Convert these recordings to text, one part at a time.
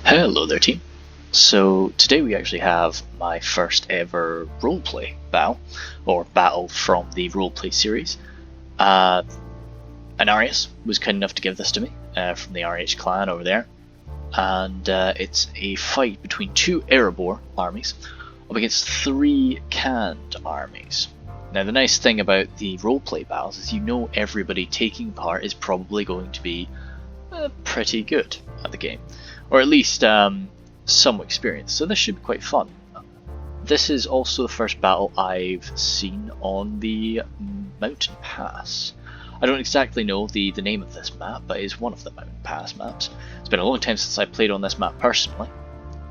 Hello there team. So today we actually have my first ever roleplay battle from the roleplay series. Anarius was kind enough to give this to me from the RH clan over there, and it's a fight between two Erebor armies up against three Khand armies. Now the nice thing about the roleplay battles is you know everybody taking part is probably going to be pretty good at the game, or at least some experience, so this should be quite fun. This is also the first battle I've seen on the Mountain Pass. I don't exactly know the name of this map, but it is one of the Mountain Pass maps. It's been a long time since I played on this map personally.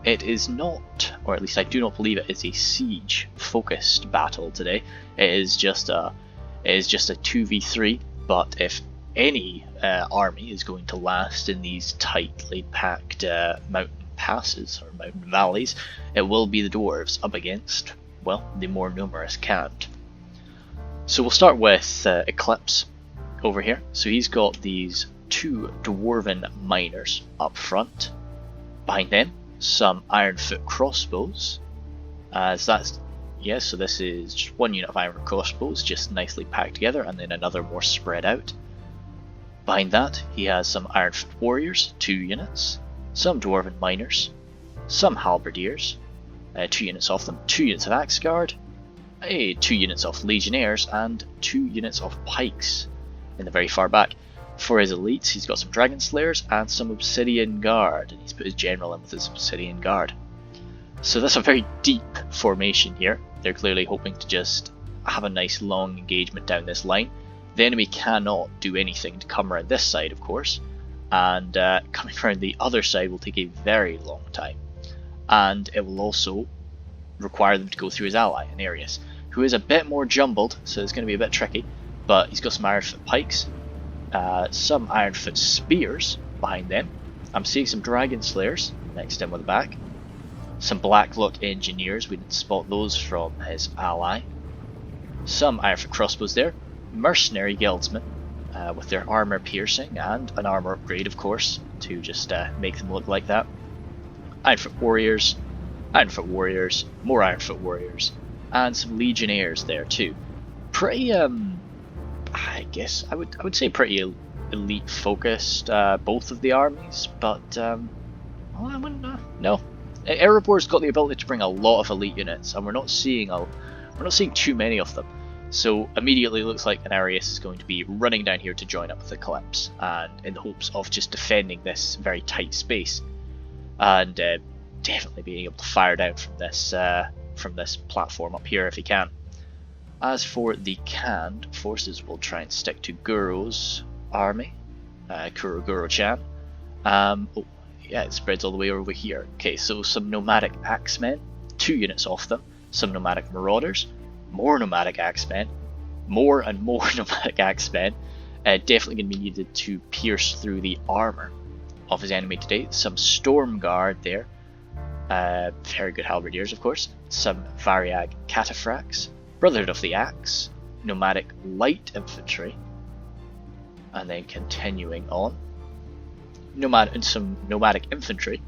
It is not, or at least I do not believe it is a siege focused battle today. It is just a 2v3, but if any army is going to last in these tightly packed mountain passes or mountain valleys, it will be the dwarves up against, well, the more numerous Khand. So we'll start with Eclipse over here. So he's got these two dwarven miners up front. Behind them, some Ironfoot crossbows. So this is just one unit of iron crossbows, just nicely packed together, and then another more spread out. Behind that, he has some Ironfoot warriors, 2 units, some dwarven miners, some halberdiers, 2 units of them, 2 units of axe guard, 2 units of legionnaires, and 2 units of pikes in the very far back. For his elites, he's got some dragon slayers and some obsidian guard, and he's put his general in with his obsidian guard. So that's a very deep formation here. They're clearly hoping to just have a nice long engagement down this line. The enemy cannot do anything to come around this side, of course, and coming around the other side will take a very long time. And it will also require them to go through his ally, Anarius, who is a bit more jumbled, so it's going to be a bit tricky, but he's got some Ironfoot pikes, some Ironfoot spears behind them. I'm seeing some dragon slayers next to him with the back, some Blacklock engineers, we didn't spot those from his ally, some Ironfoot crossbows there, mercenary guildsmen with their armor piercing and an armor upgrade, of course, to just make them look like that. Ironfoot warriors, more Ironfoot warriors, and some legionnaires there too. Pretty, I guess I would say pretty elite focused, both of the armies, but I wouldn't. No, Erebor's got the ability to bring a lot of elite units, and we're not seeing too many of them. So immediately it looks like Anarius is going to be running down here to join up with Eclipse, and in the hopes of just defending this very tight space, and definitely being able to fire down from this platform up here if he can. As for the Khand forces, we'll try and stick to Guro's army, Guro-Chan. It spreads all the way over here. Okay, so some nomadic axemen, 2 units of them, some nomadic marauders, more nomadic axemen, more and more nomadic axemen, definitely going to be needed to pierce through the armor of his enemy today. Some storm guard there, very good halberdiers of course, some Variag cataphracts, Brotherhood of the Axe, nomadic light infantry, and then continuing on, some nomadic infantry,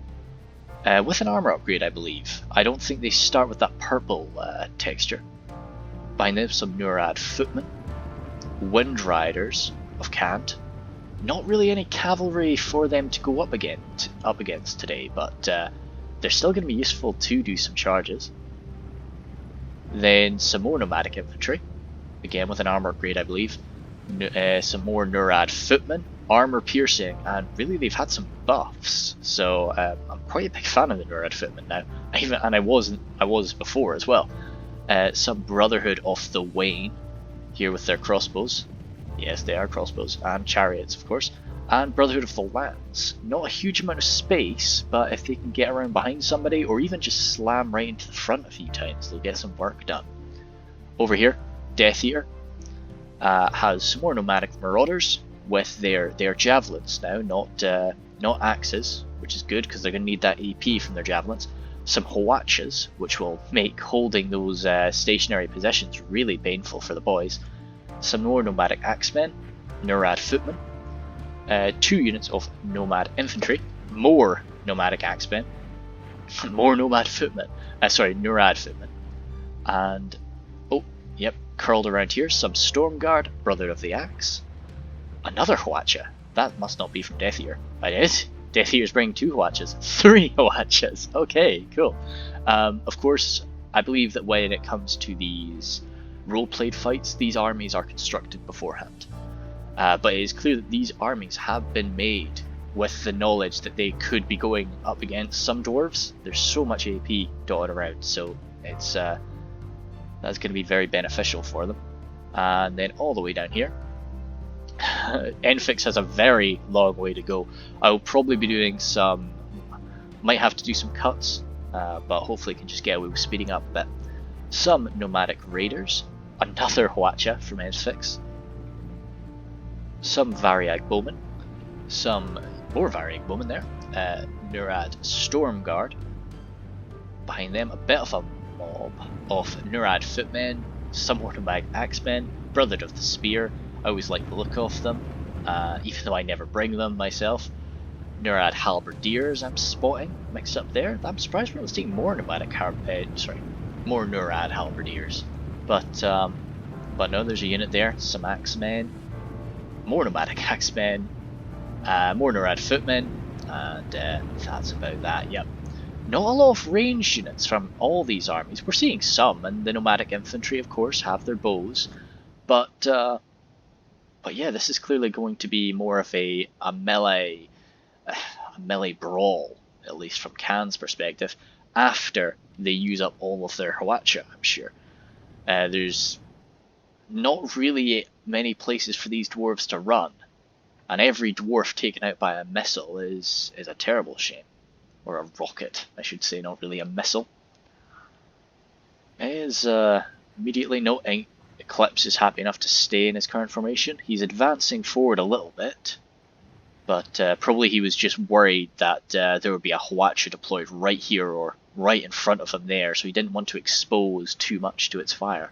with an armor upgrade I believe. I don't think they start with that purple texture. Behind them, some Nurad footmen, wind riders of Khand. Not really any cavalry for them to go up against today, but they're still going to be useful to do some charges. Then some more nomadic infantry, again with an armor upgrade I believe. Some more Nurad footmen, armor piercing, and really they've had some buffs. So I'm quite a big fan of the Nurad footmen now, and I was before as well. Some Brotherhood of the Wain here with their crossbows. Yes, they are crossbows, and chariots of course. And Brotherhood of the Lance. Not a huge amount of space, but if they can get around behind somebody or even just slam right into the front a few times, they'll get some work done. Over here, Death Eater has some more nomadic marauders with their javelins now, not axes, which is good because they're going to need that EP from their javelins. Some Hwachas, which will make holding those stationary positions really painful for the boys. Some more nomadic axemen, Nurad footmen, 2 units of nomad infantry, more nomadic axemen, more nomad footmen, sorry, Nurad footmen, and oh, yep, curled around here, some Stormguard, Brother of the Axe, another Hwacha. That must not be from Death Ear. It is. Death Ear's bringing 2 Hwachas, 3 Hwachas. Okay, cool. Of course, I believe that when it comes to these role-played fights, these armies are constructed beforehand. But it is clear that these armies have been made with the knowledge that they could be going up against some dwarves. There's so much AP dotted around, so it's that's going to be very beneficial for them. And then all the way down here, Enfix has a very long way to go. I'll probably be doing some, might have to do some cuts, but hopefully can just get away with speeding up a bit. Some nomadic raiders, another Hwacha from Enfix, some Variag bowmen, some more Variag bowmen there, Nurad Stormguard, behind them a bit of a mob of Nurad footmen, some more nomadic axemen, Brother of the Spear. I always like the look of them, even though I never bring them myself. Nurad halberdiers I'm spotting mixed up there. I'm surprised we're not seeing more nomadic more Nurad halberdiers. But no, there's a unit there. Some axemen, more nomadic axemen, more Nurad footmen, and that's about that. Yep. Not a lot of ranged units from all these armies. We're seeing some, and the nomadic infantry, of course, have their bows, but yeah, this is clearly going to be more of a melee brawl, at least from Khan's perspective, after they use up all of their Hwacha, I'm sure. There's not really many places for these dwarves to run, and every dwarf taken out by a missile is a terrible shame. Or a rocket, I should say, not really a missile. Is immediately noting Eclipse is happy enough to stay in his current formation. He's advancing forward a little bit, but probably he was just worried that there would be a Hwacha deployed right here or right in front of him there, so he didn't want to expose too much to its fire.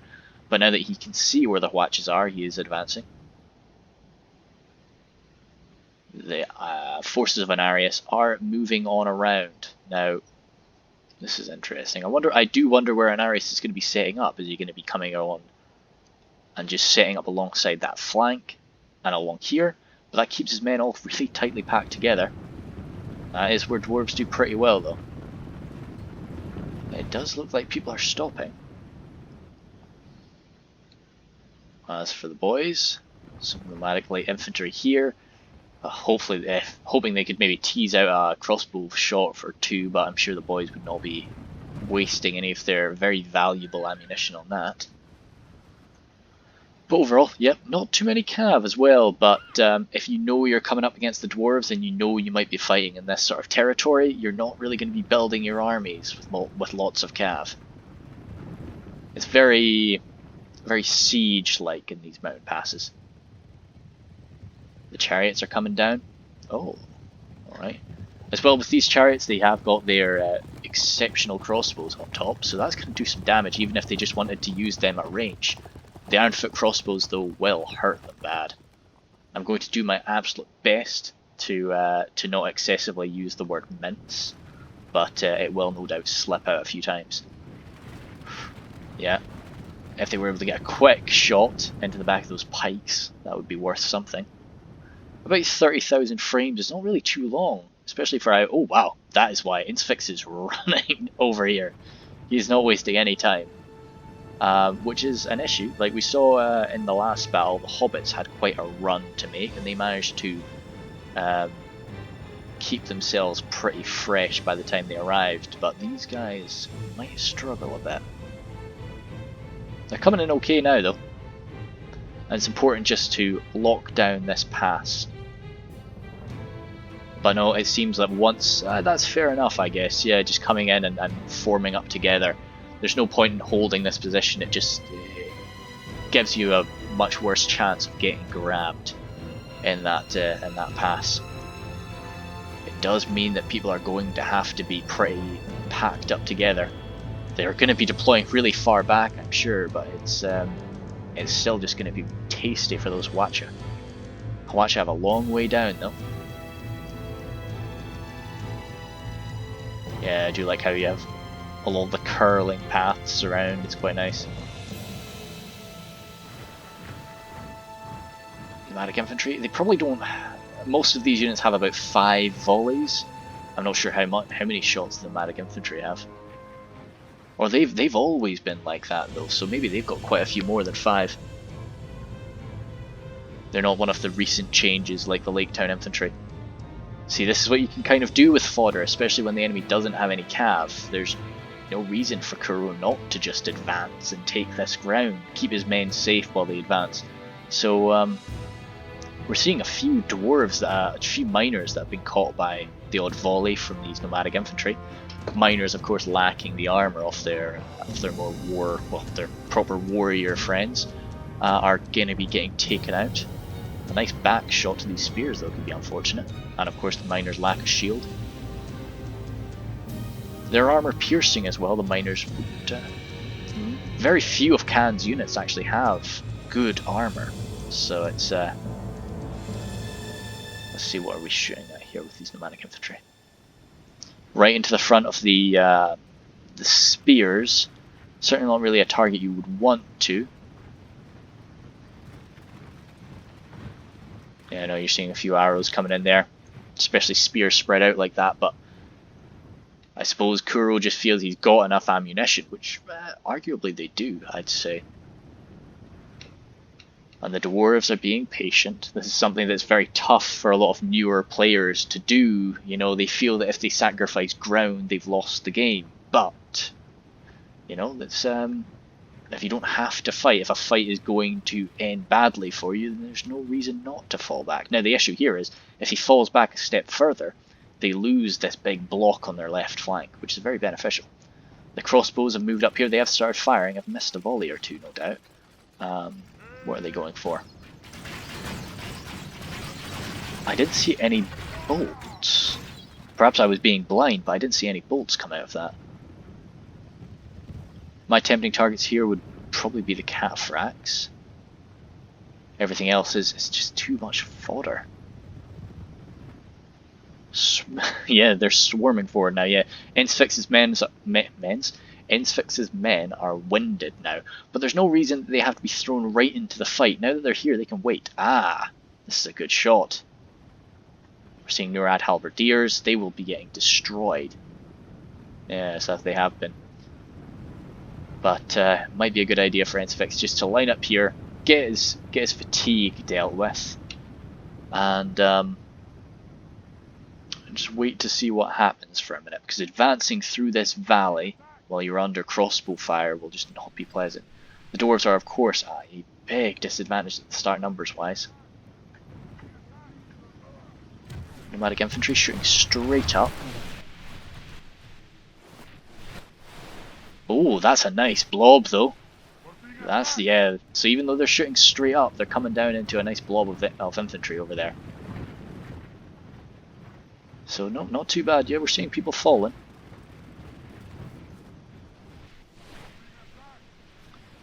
But now that he can see where the Hwachas are, he is advancing. The forces of Anarius are moving on around. Now, this is interesting. I do wonder where Anarius is going to be setting up. Is he going to be coming on and just setting up alongside that flank and along here? But that keeps his men all really tightly packed together. That is where dwarves do pretty well, though. It does look like people are stopping. As for the boys, some nomadic light infantry here. Hopefully, hoping they could maybe tease out a crossbow shot for 2, but I'm sure the boys would not be wasting any of their very valuable ammunition on that. But overall, yep, not too many cav as well, but if you know you're coming up against the dwarves and you know you might be fighting in this sort of territory, you're not really going to be building your armies with lots of cav. It's very, very siege-like in these mountain passes. The chariots are coming down. Oh, alright. As well, with these chariots, they have got their exceptional crossbows on top, so that's going to do some damage, even if they just wanted to use them at range. The iron foot crossbows, though, will hurt them bad. I'm going to do my absolute best to not excessively use the word mince, but it will no doubt slip out a few times. Yeah, if they were able to get a quick shot into the back of those pikes, that would be worth something. About 30,000 frames is not really too long, especially for oh wow, that is why Infix is running over here. He's not wasting any time, which is an issue. Like we saw in the last battle, the hobbits had quite a run to make, and they managed to keep themselves pretty fresh by the time they arrived, but these guys might struggle a bit. They're coming in okay now though, and it's important just to lock down this pass. But no, it seems that once, that's fair enough I guess, yeah, just coming in and forming up together. There's no point in holding this position, it just gives you a much worse chance of getting grabbed in that pass. It does mean that people are going to have to be pretty packed up together. They're going to be deploying really far back, I'm sure, but it's still just going to be tasty for those Hwacha. Hwacha have a long way down though. Yeah, I do like how you have along the curling paths around, it's quite nice. Nomadic infantry, they probably don't, most of these units have about 5 volleys. I'm not sure how many shots the nomadic infantry have. Or they've always been like that though, so maybe they've got quite a few more than 5. They're not one of the recent changes like the Lake Town infantry. See, this is what you can kind of do with fodder, especially when the enemy doesn't have any cav. There's no reason for Kuro not to just advance and take this ground, keep his men safe while they advance. So we're seeing a few dwarves, a few miners that have been caught by the odd volley from these nomadic infantry. Miners, of course, lacking the armor of their more their proper warrior friends, are going to be getting taken out. A nice back shot to these spears though could be unfortunate, and of course the miners lack a shield. Their armor piercing as well, the miners would, very few of Khan's units actually have good armor, so it's let's see, what are we shooting at here with these nomadic infantry. Right into the front of the spears, certainly not really a target you would want to. Yeah, I know you're seeing a few arrows coming in there, especially spears spread out like that, but I suppose Kuro just feels he's got enough ammunition, which arguably they do, I'd say. And the dwarves are being patient. This is something that's very tough for a lot of newer players to do. You know, they feel that if they sacrifice ground, they've lost the game. But, you know, that's if you don't have to fight, if a fight is going to end badly for you, then there's no reason not to fall back. Now, the issue here is, if he falls back a step further, they lose this big block on their left flank, which is very beneficial. The crossbows have moved up here. They have started firing. I've missed a volley or two, no doubt. What are they going for? I didn't see any bolts. Perhaps I was being blind, but I didn't see any bolts come out of that. My tempting targets here would probably be the cataphracts. Everything else is just too much fodder. Yeah, they're swarming forward now. Yeah, Ensfix's men are winded now, but there's no reason they have to be thrown right into the fight. Now that they're here, they can wait. Ah, this is a good shot. We're seeing Murad halberdiers. They will be getting destroyed. Yes, as they have been. But might be a good idea for Ensfix just to line up here, get his fatigue dealt with, and just wait to see what happens for a minute, because advancing through this valley while you're under crossbow fire will just not be pleasant. The dwarves are, of course, at a big disadvantage at the start numbers wise. Nomadic infantry shooting straight up. Oh, that's a nice blob though. That's, yeah, so even though they're shooting straight up, they're coming down into a nice blob of infantry over there. So no, not too bad. Yeah, we're seeing people falling.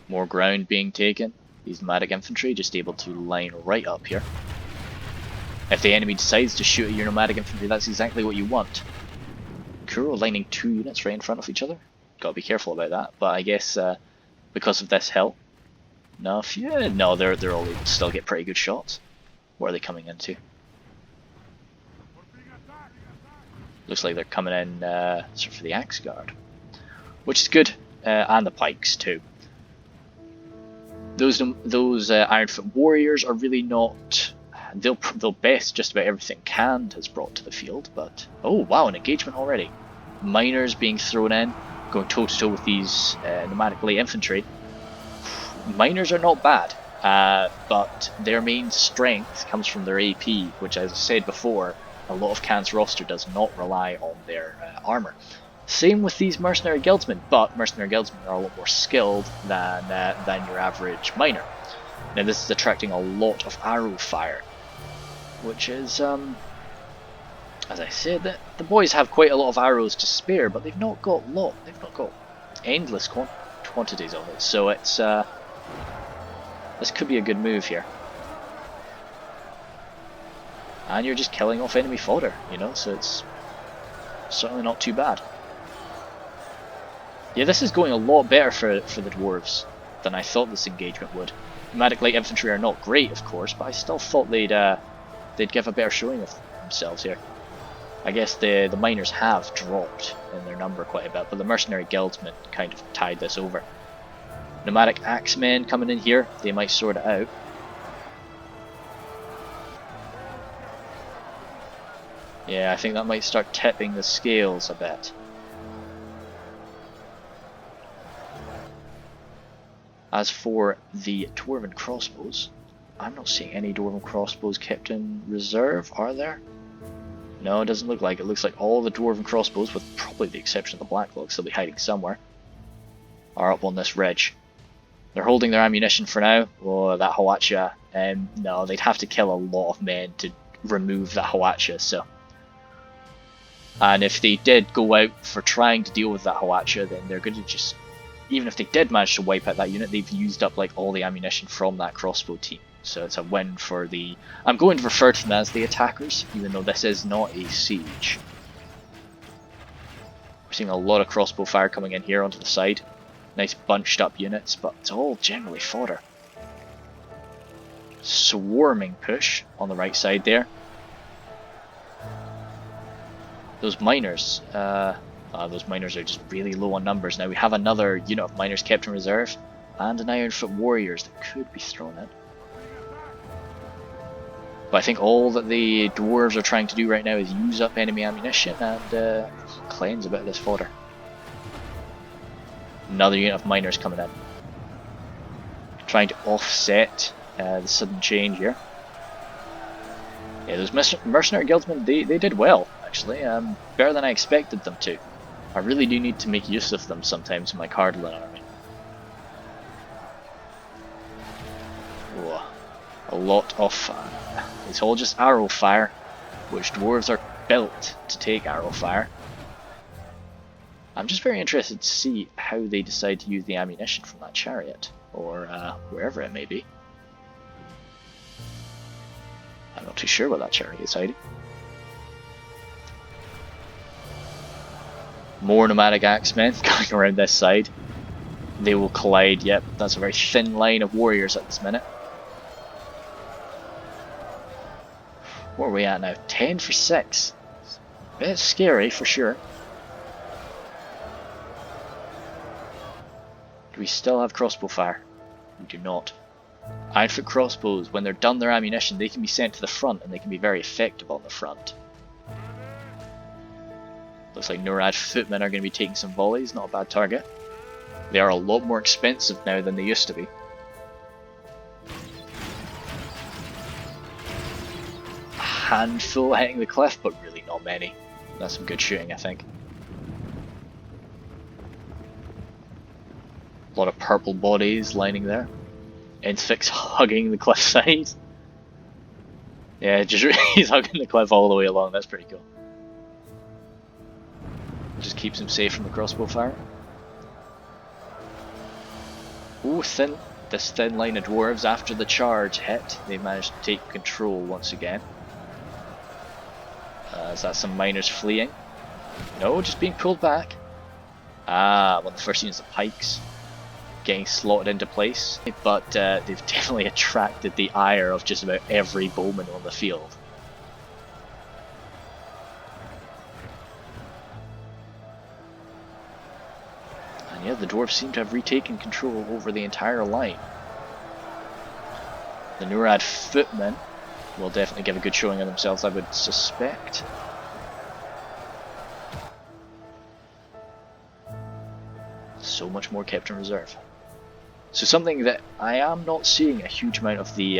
More ground being taken. These nomadic infantry just able to line right up here. If the enemy decides to shoot at your nomadic infantry, that's exactly what you want. Kuro lining 2 units right in front of each other. Gotta be careful about that. But I guess because of this hill, no, they're all able to still get pretty good shots. What are they coming into? Looks like they're coming in sort of for the axe guard, which is good, and the pikes too. Those Ironfoot warriors are really not. They'll best just about everything Khand has brought to the field, but oh wow, an engagement already. Miners being thrown in, going toe to toe with these nomadic light infantry. Miners are not bad, but their main strength comes from their AP, which, as I said before, a lot of Khan's roster does not rely on their armor. Same with these mercenary guildsmen, but mercenary guildsmen are a lot more skilled than your average miner. Now this is attracting a lot of arrow fire, which is, as I said, the boys have quite a lot of arrows to spare, but they've not got endless quantities of it. So it's this could be a good move here. And you're just killing off enemy fodder, you know, so it's certainly not too bad. Yeah, this is going a lot better for the dwarves than I thought this engagement would. Pneumatic light infantry are not great, of course, but I still thought they'd give a better showing of themselves here. I guess the miners have dropped in their number quite a bit, but the mercenary guildsmen kind of tied this over. Nomadic axemen coming in here, they might sort it out. Yeah, I think that might start tipping the scales a bit. As for the dwarven crossbows, I'm not seeing any dwarven crossbows kept in reserve, are there? No, it doesn't look like it. It looks like all the dwarven crossbows, with probably the exception of the Blacklocks, they'll be hiding somewhere, are up on this ridge. They're holding their ammunition for now. Oh, that Hawacha. No, they'd have to kill a lot of men to remove that Hawacha, so. And if they did go out for trying to deal with that Hawacha, then they're going to just, even if they did manage to wipe out that unit, they've used up like all the ammunition from that crossbow team. So it's a win for the... I'm going to refer to them as the attackers, even though this is not a siege. We're seeing a lot of crossbow fire coming in here onto the side. Nice bunched up units, but it's all generally fodder. Swarming push on the right side there. Those miners are just really low on numbers. Now we have another unit of miners kept in reserve, and an Ironfoot warriors that could be thrown in. But I think all that the dwarves are trying to do right now is use up enemy ammunition and cleanse a bit of this fodder. Another unit of miners coming in. Trying to offset the sudden change here. Yeah, those mercenary guildsmen, they did well, actually. Better than I expected them to. I really do need to make use of them sometimes in my Cardinal army. Whoa. A lot of... it's all just arrow fire, which dwarves are built to take arrow fire. I'm just very interested to see how they decide to use the ammunition from that chariot, or wherever it may be. I'm not too sure what that chariot is hiding. More nomadic axemen going around this side. They will collide. Yep, that's a very thin line of warriors at this minute. Where are we at now? 10 for 6. A bit scary for sure. Do we still have crossbow fire? We do not. Ironfoot crossbows, when they're done their ammunition, they can be sent to the front and they can be very effective on the front. Looks like Nurad footmen are going to be taking some volleys, not a bad target. They are a lot more expensive now than they used to be. Handful hitting the cliff, but really not many. That's some good shooting, I think. A lot of purple bodies lining there. Infix hugging the cliffside. Yeah, just he's hugging the cliff all the way along. That's pretty cool. Just keeps him safe from the crossbow fire. Ooh, this thin line of dwarves after the charge hit. They managed to take control once again. Is that some miners fleeing? No, just being pulled back. Ah, one of the first units of pikes getting slotted into place, but they've definitely attracted the ire of just about every bowman on the field. And yeah, the dwarves seem to have retaken control over the entire line. The Nurad footmen will definitely give a good showing of themselves, I would suspect. So much more kept in reserve. So something that I am not seeing a huge amount of the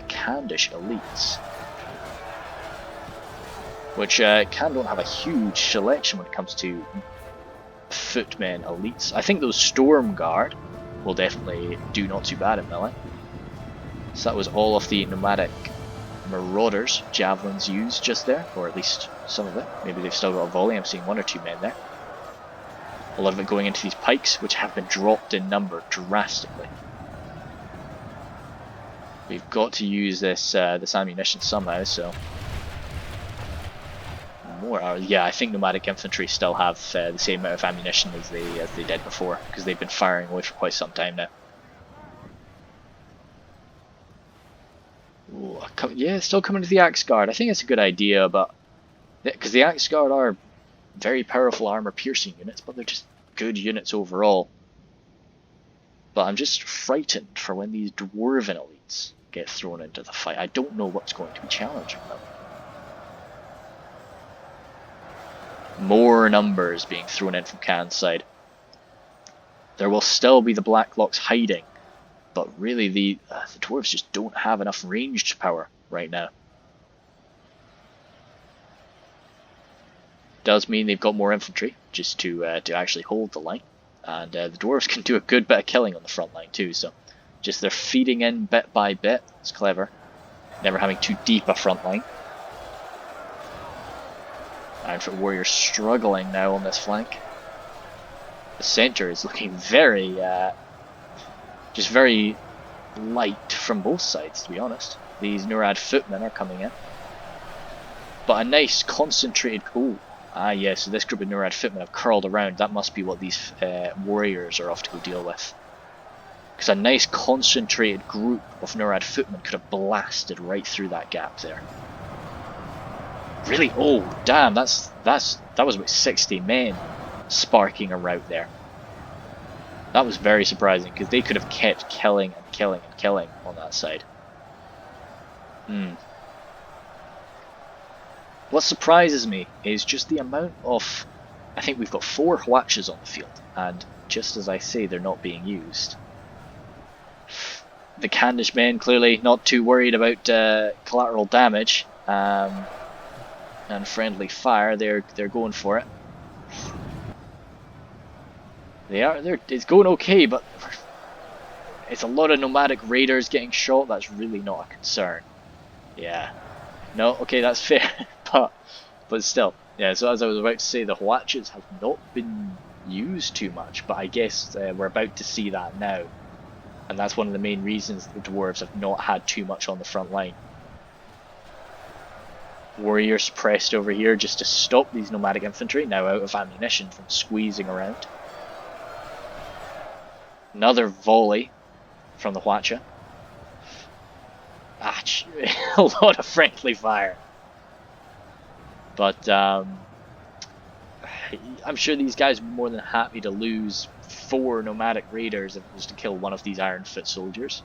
Khandish elites, which Khan don't have a huge selection when it comes to footmen elites. I think those Storm Guard will definitely do not too bad in melee. So that was all of the nomadic marauders javelins used just there, or at least some of it. Maybe they've still got a volley. I'm seeing one or two men there. A lot of it going into these pikes, which have been dropped in number drastically. We've got to use this this ammunition somehow, so more? Yeah, I think nomadic infantry still have the same amount of ammunition as they did before, because they've been firing away for quite some time now. Ooh, yeah, still coming to the Axe Guard. I think it's a good idea, but because the Axe Guard are very powerful armor-piercing units, but they're just good units overall. But I'm just frightened for when these dwarven elites get thrown into the fight. I don't know what's going to be challenging them. More numbers being thrown in from Khan's side. There will still be the Blacklocks hiding, but really the dwarves just don't have enough ranged power right now. Does mean they've got more infantry just to actually hold the line, and the dwarves can do a good bit of killing on the front line too. So just they're feeding in bit by bit. It's clever. Never having too deep a front line. Iron Foot Warriors struggling now on this flank. The center is looking very, just very light from both sides, to be honest. These Nurad footmen are coming in. But a nice concentrated... Oh, yeah, so this group of Nurad footmen have curled around. That must be what these warriors are off to go deal with. Because a nice concentrated group of Nurad footmen could have blasted right through that gap there. Really? Oh, damn, that was about 60 men sparking a rout there. That was very surprising, because they could have kept killing and killing and killing on that side. What surprises me is just the amount of... I think we've got 4 Hwachas on the field, and just as I say, they're not being used. The Khandish men clearly not too worried about collateral damage. And friendly fire, they're going for it. It's going okay, but it's a lot of nomadic raiders getting shot. That's really not a concern. Yeah. No, okay, that's fair. but still. Yeah, so as I was about to say, the Hwachas have not been used too much, but I guess we're about to see that now. And that's one of the main reasons the dwarves have not had too much on the front line. Warriors pressed over here just to stop these nomadic infantry, now out of ammunition from squeezing around. Another volley from the Hwacha. A lot of friendly fire. But I'm sure these guys would be more than happy to lose 4 nomadic raiders if it was to kill one of these Ironfoot soldiers.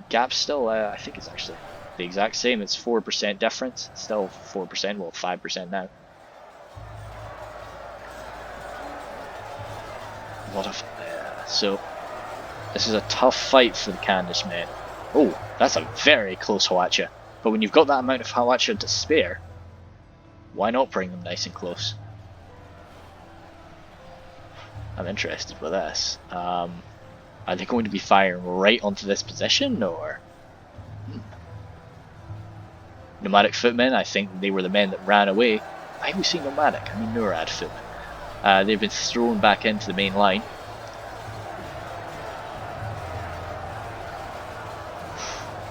Gap still, I think it's actually the exact same. It's 4% difference. Still 4%, well 5% now. A lot of... so, this is a tough fight for the Khandish men. Oh, that's a very close Hwacha. But when you've got that amount of Hwacha to spare, why not bring them nice and close? I'm interested with this. Are they going to be firing right onto this position, or... Nomadic footmen, I think they were the men that ran away. Why are we saying nomadic? I mean Nurad footmen. They've been thrown back into the main line.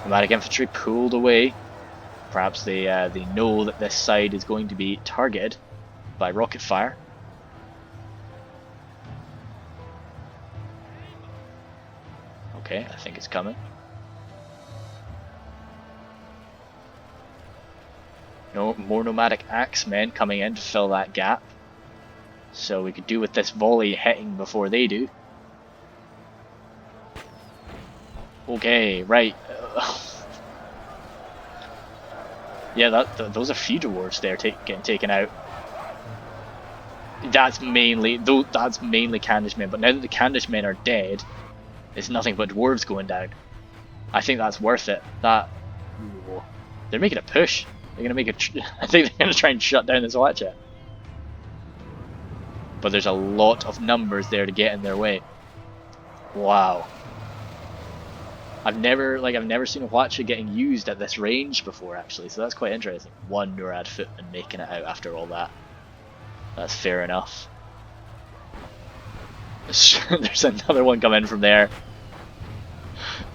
Nomadic infantry pulled away. Perhaps they know that this side is going to be targeted by rocket fire. Okay, I think it's coming. No more nomadic axemen coming in to fill that gap. So we could do with this volley hitting before they do. Okay, right. Yeah, those are few dwarves there getting taken out. That's mainly Khandish men, but now that the Khandish men are dead, it's nothing but dwarves going down. I think that's worth it. They're making a push. They're gonna make I think they're gonna try and shut down this Hwacha. But there's a lot of numbers there to get in their way. Wow. I've never seen a Hwacha getting used at this range before, actually, so that's quite interesting. 1 Nurad footman making it out after all that. That's fair enough. There's another one coming from there.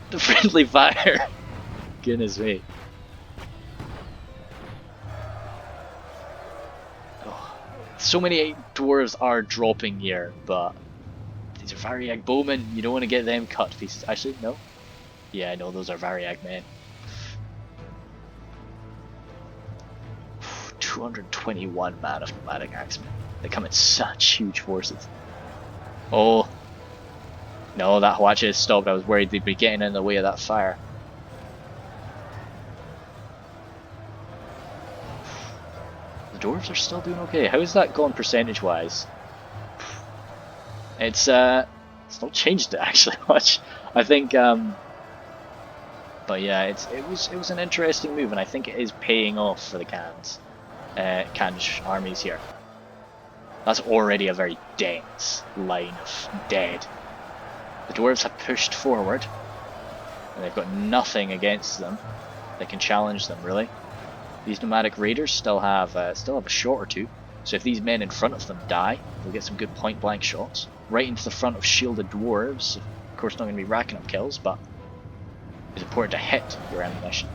The friendly fire. Goodness me. So many dwarves are dropping here, but these are Variag bowmen. You don't want to get them cut to pieces. Actually, no. Yeah, no, those are Variag men. 221 man of nomadic axemen. They come in such huge forces. Oh. No, that Hwacha has stopped. I was worried they'd be getting in the way of that fire. The dwarves are still doing okay. How is that gone percentage wise? It's not changed it actually much. I think but yeah, it was an interesting move, and I think it is paying off for the Khandish armies here. That's already a very dense line of dead. The dwarves have pushed forward, and they've got nothing against them that can challenge them really. These nomadic raiders still have a shot or two, so if these men in front of them die, they'll get some good point blank shots right into the front of shielded dwarves. Of course, not going to be racking up kills, but it's important to hit your ammunition,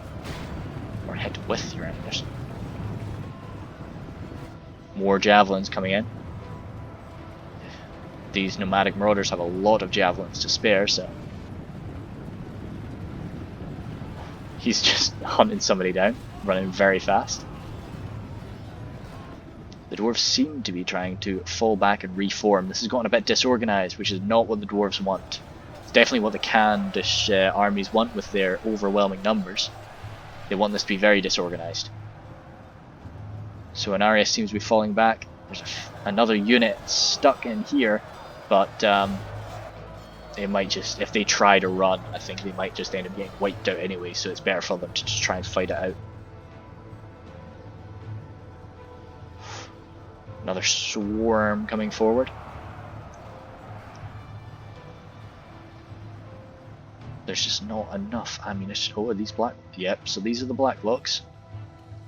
or hit with your ammunition. More javelins coming in. These nomadic marauders have a lot of javelins to spare, so he's just hunting somebody down, running very fast. The dwarves seem to be trying to fall back and reform. This has gotten a bit disorganized, which is not what the dwarves want. It's definitely what the Khandish armies want with their overwhelming numbers. They want this to be very disorganized. So Anarius seems to be falling back. There's another unit stuck in here, but they might just, if they try to run, I think they might just end up getting wiped out anyway, so it's better for them to just try and fight it out. Another swarm coming forward. There's just not enough ammunition. Oh, are these black? Yep, so these are the black blocks.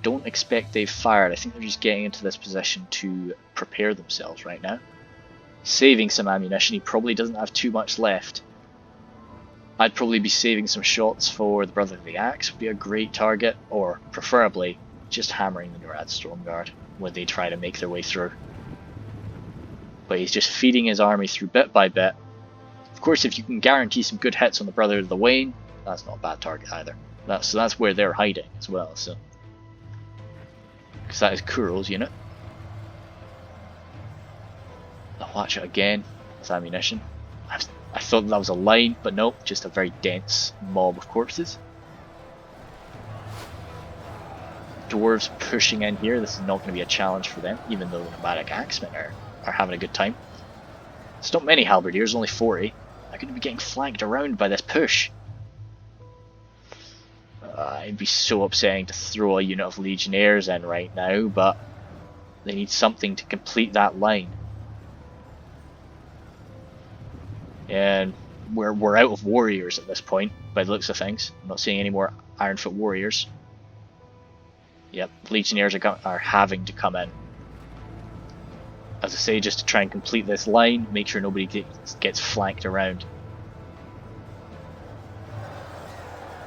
Don't expect they've fired. I think they're just getting into this position to prepare themselves right now. Saving some ammunition. He probably doesn't have too much left. I'd probably be saving some shots for the Brother of the Axe. Would be a great target, or preferably just hammering the Norad Stormguard when they try to make their way through. But he's just feeding his army through bit by bit. Of course, if you can guarantee some good hits on the Brother of the Wain, that's not a bad target either. So that's where they're hiding as well. So, because that is Kuro's unit. The Hwacha again with ammunition. I thought that was a line, but nope, just a very dense mob of corpses. Dwarves pushing in here. This is not going to be a challenge for them, even though the nomadic axemen are having a good time. There's not many halberdiers, only 40. They're going to be getting flanked around by this push. It'd be so upsetting to throw a unit of legionnaires in right now, but they need something to complete that line. And we're out of warriors at this point, by the looks of things. I'm not seeing any more Ironfoot warriors. Yep, legionnaires are having to come in. As I say, just to try and complete this line, make sure nobody gets flanked around.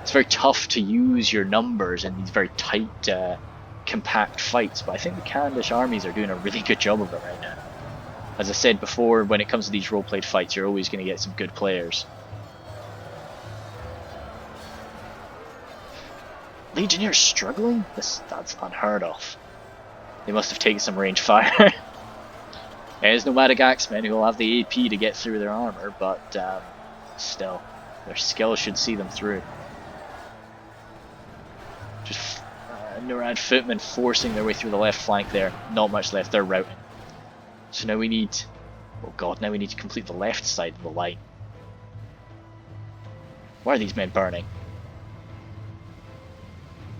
It's very tough to use your numbers in these very tight, compact fights, but I think the Khandish armies are doing a really good job of it right now. As I said before, when it comes to these role-played fights, you're always going to get some good players. Legionnaires struggling? That's unheard of. They must have taken some range fire. There's nomadic axemen who will have the AP to get through their armor, but still, their skill should see them through. Just Norad footmen forcing their way through the left flank there. Not much left, they're routing. So now we need, oh god, now we need to complete the left side of the line. Why are these men burning?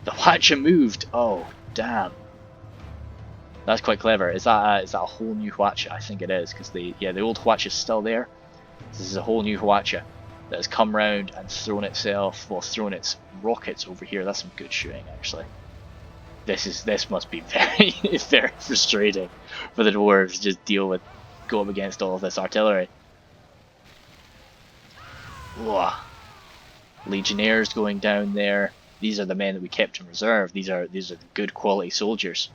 The Hwacha moved! Oh, damn. That's quite clever. Is that a whole new Hwacha? I think it is, because the old Hwacha is still there. This is a whole new Hwacha that has come round and thrown its rockets over here. That's some good shooting, actually. This must be very, very frustrating for the dwarves to just go up against all of this artillery. Whoa. Legionnaires going down there. These are the men that we kept in reserve. These are the good quality soldiers.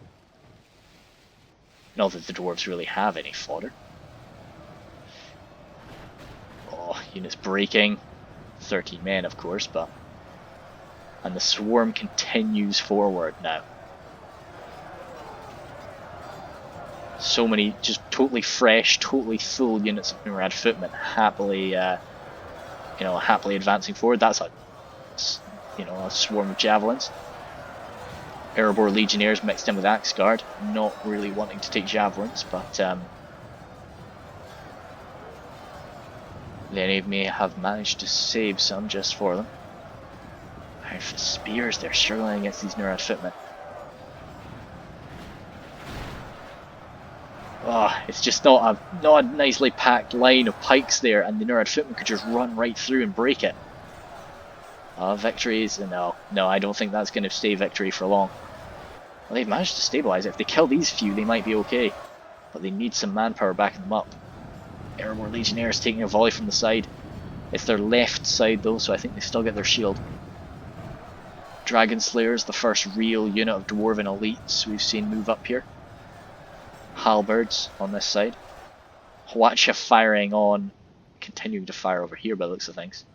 Not that the dwarves really have any fodder. Oh, units breaking. 13 men, of course, but... And the swarm continues forward now. So many just totally fresh, totally full units of Murad footmen happily, happily advancing forward. That's a swarm of javelins. Erebor legionnaires mixed in with Axe Guard, not really wanting to take javelins, but they may have managed to save some just for them. And for spears, they're struggling against these Murad footmen. Oh, it's just not a nicely packed line of pikes there, and the Murad footmen could just run right through and break it. Victories? No, I don't think that's going to stay victory for long. Well, they've managed to stabilize it. If they kill these few, they might be okay. But they need some manpower backing them up. Erebor Legionnaires taking a volley from the side. It's their left side though, so I think they still get their shield. Dragon Slayers, the first real unit of Dwarven elites we've seen move up here. Halberds on this side. Hwacha firing on, continuing to fire over here by the looks of things.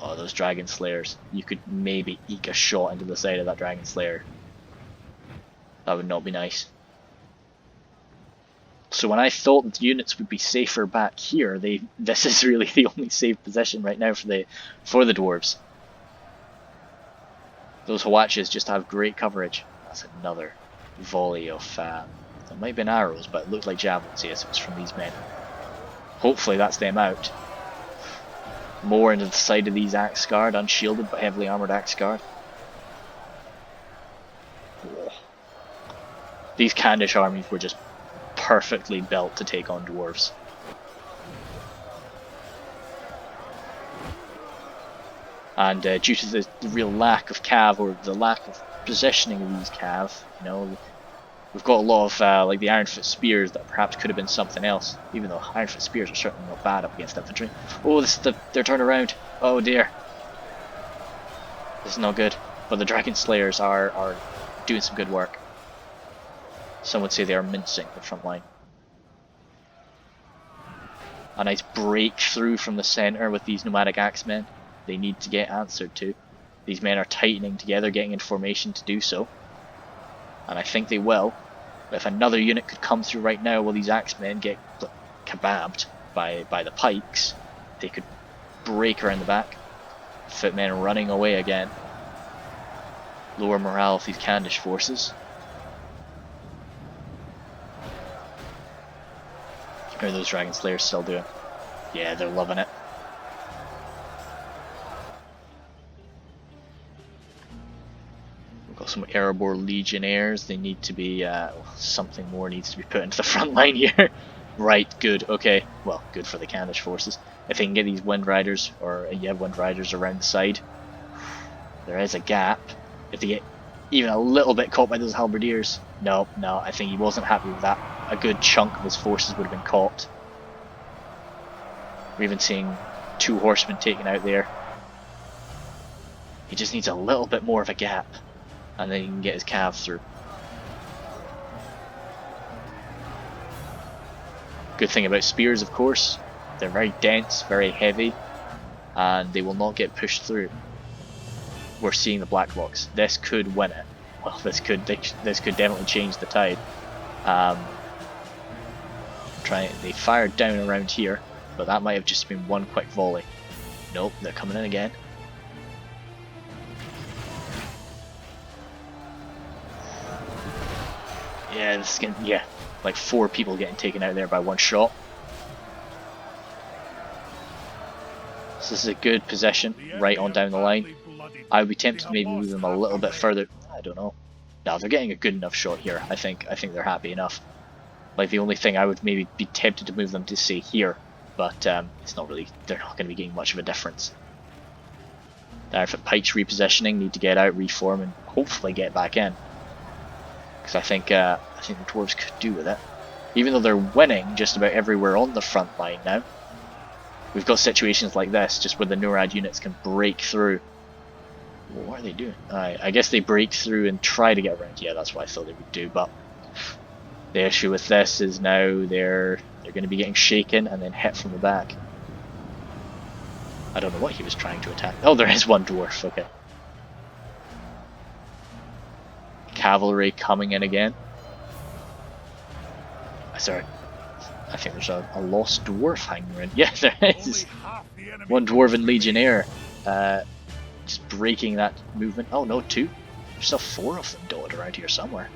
Oh, those Dragon Slayers. You could maybe eke a shot into the side of that Dragon Slayer. That would not be nice. So when I thought that the units would be safer back here, this is really the only safe position right now for the Dwarves. Those Hwachas just have great coverage. That's another volley of, it might have been arrows, but it looked like javelins. Yes, it was from these men. Hopefully that's them out. More into the side of these Axe Guard, unshielded but heavily armoured Axe Guard. Oh. These Khandish armies were just perfectly built to take on dwarves. And due to the real lack of cav, or the lack of positioning of these cav, we've got a lot of like the Ironfoot spears that perhaps could have been something else. Even though Ironfoot spears are certainly not bad up against infantry. Oh, this is their turn around. Oh dear, this is not good. But the Dragon Slayers are doing some good work. Some would say they are mincing the front line. A nice breakthrough from the centre with these nomadic axemen. They need to get answered to. These men are tightening together, getting in formation to do so. And I think they will. If another unit could come through right now while these axemen get kebabbed by the pikes, they could break around the back. Footmen running away again. Lower morale of these Khandish forces. How are those Dragon Slayers still doing? Yeah, they're loving it. We've got some Erebor Legionnaires. They need to be, something more needs to be put into the front line here. Right, good, okay. Well, good for the Khandish forces. If they can get these Wind Riders, or Wind Riders around the side, there is a gap. If they get even a little bit caught by those Halberdiers, no, I think he wasn't happy with that. A good chunk of his forces would have been caught. We're even seeing 2 horsemen taken out there. He just needs a little bit more of a gap, and then he can get his cav through. Good thing about spears, of course, they're very dense, very heavy, and they will not get pushed through. We're seeing the black box. This could win it. Well, this could definitely change the tide. They fired down around here, but that might have just been one quick volley. Nope, they're coming in again. Yeah, this is getting, like 4 people getting taken out there by one shot. So this is a good position, right on down the line. I would be tempted to maybe move them a little bit further. I don't know. No, they're getting a good enough shot here. I think they're happy enough. Like the only thing I would maybe be tempted to move them to say here, but it's not really. They're not going to be getting much of a difference. The Ironfoot Pikes repositioning, need to get out, reform, and hopefully get back in. Because I think the Dwarves could do with it. Even though they're winning just about everywhere on the front line now, we've got situations like this, just where the Nurad units can break through. Well, what are they doing? I guess they break through and try to get around. Yeah, that's what I thought they would do. But the issue with this is now they're going to be getting shaken and then hit from the back. I don't know what he was trying to attack. Oh, there is one dwarf. Okay. Cavalry coming in again. Sorry. I think there's a lost dwarf hanging around. Yeah, there is. One dwarven legionnaire. Just breaking that movement. Oh no, two. There's still four of them dotted around here somewhere.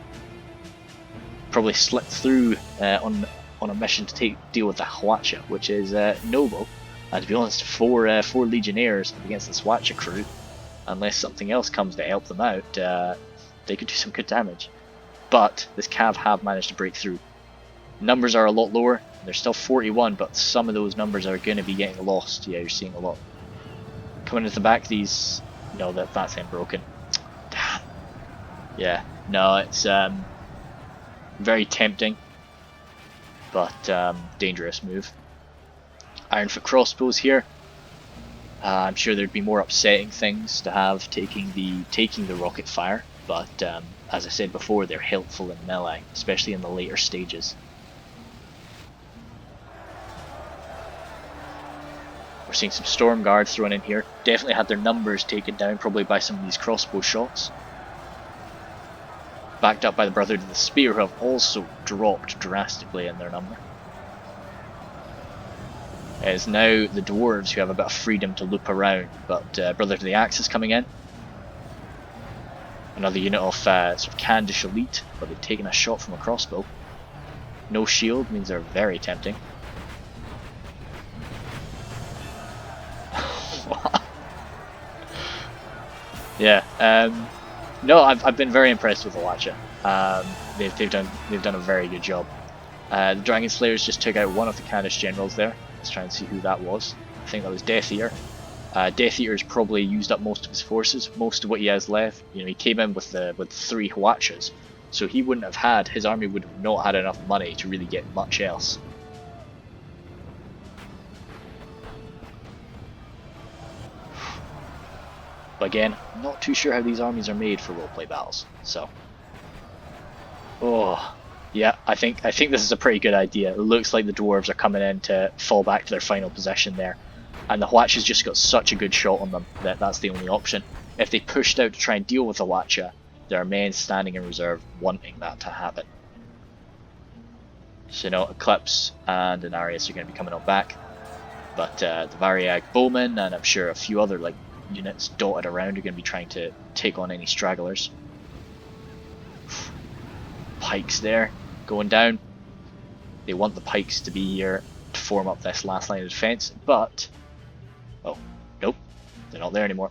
Probably slipped through on a mission to deal with the Hwacha, which is noble. And to be honest, four legionnaires against the Hwacha crew, unless something else comes to help them out, they could do some good damage. But this Cav have managed to break through. Numbers are a lot lower. They're still 41, but some of those numbers are going to be getting lost. Yeah, you're seeing a lot. Coming into the back, these... No, that's them broken. Damn. Yeah, no, it's very tempting, but dangerous move. Ironfoot crossbows here. I'm sure there'd be more upsetting things to have taking the rocket fire, but as I said before, they're helpful in melee, especially in the later stages. We're seeing some storm guards thrown in here. Definitely had their numbers taken down, probably by some of these crossbow shots. Backed up by the Brotherhood of the Spear, who have also dropped drastically in their number. It is now the Dwarves who have a bit of freedom to loop around, but Brotherhood of the Axe is coming in. Another unit of sort of Khandish elite, but they've taken a shot from a crossbow. No shield means they're very tempting. Yeah, no, I've been very impressed with the Hwacha. They've done a very good job. The Dragon Slayers just took out one of the Khandish generals there. Let's try and see who that was. I think that was Death Eater. Death Eater's probably used up most of his forces, most of what he has left. You know, he came in with 3 Hwachas, so he wouldn't have had, his army would have not had enough money to really get much else. But again, I'm not too sure how these armies are made for roleplay battles, so... Oh, yeah, I think this is a pretty good idea. It looks like the Dwarves are coming in to fall back to their final position there. And the Hwacha's just got such a good shot on them that that's the only option. If they pushed out to try and deal with the Hwacha, there are men standing in reserve wanting that to happen. So no, Eclipse and Inarius are going to be coming on back. But the Variag Bowmen, and I'm sure a few other units dotted around, are going to be trying to take on any stragglers. Pikes there, going down. They want the pikes to be here to form up this last line of defense, but... Oh, nope, they're not there anymore.